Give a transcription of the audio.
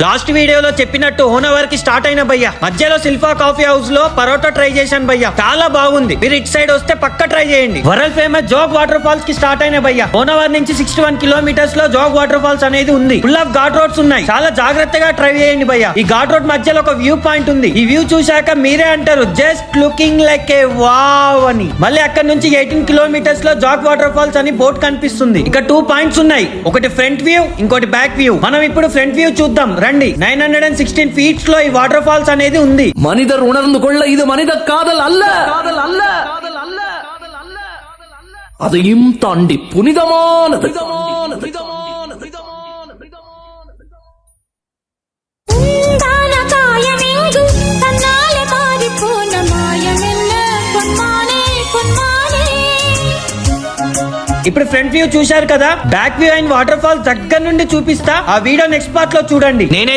Last వీడియోలో చెప్పినట్టు హోనవర్ కి స్టార్ట్ అయిన భయ్య మధ్యలో సిల్ఫా కాఫీ హౌస్ లో పరోటా ట్రై చేశాను భయ్య, చాలా బాగుంది. మీరు ఇటు సైడ్ వస్తే పక్క ట్రై చేయండి. World famous Jog waterfalls కి స్టార్ట్ అయిన భయ్య హోనవర్ నుంచి 61 కిలోమీటర్స్ లో జోగ్ వాటర్ ఫాల్స్ అనేది ఉంది. ఫుల్ ఆఫ్ ఘాట్ రోడ్స్ ఉన్నాయి, చాలా జాగ్రత్తగా ట్రై చేయండి భయ్య. ఈ ఘాట్ రోడ్ మధ్యలో ఒక వ్యూ పాయింట్ ఉంది. ఈ వ్యూ చూశాక మీరే అంటారు జస్ట్ లుకింగ్ లైక్ ఏ వావ్ అని. మళ్ళీ అక్కడ నుంచి 18 కిలోమీటర్స్ లో జోగ్ వాటర్ ఫాల్స్ అని బోర్డ్ కనిపిస్తుంది. ఇక 2 పాయింట్స్ ఉన్నాయి, ఒకటి ఫ్రంట్ వ్యూ, ఇంకోటి బ్యాక్ వ్యూ. మనం ఇప్పుడు ఫ్రంట్ వ్యూ చూద్దాం రండి. 916 ఫీట్స్ లో ఈ వాటర్ ఫాల్స్ అనేది ఉంది. మనిదర్ ఉణర్ந்துకొள்ள ఇది మనిద కాదల్ అల్ల అதையும் தாண்டி புனிதமானது. ఇప్పుడు ఫ్రంట్ వ్యూ చూశారు కదా, back view and waterfalls దగ్గర నుండి చూపిస్తా. ఆ వీడియో నెక్స్ట్ పార్ట్ లో చూడండి. నేనే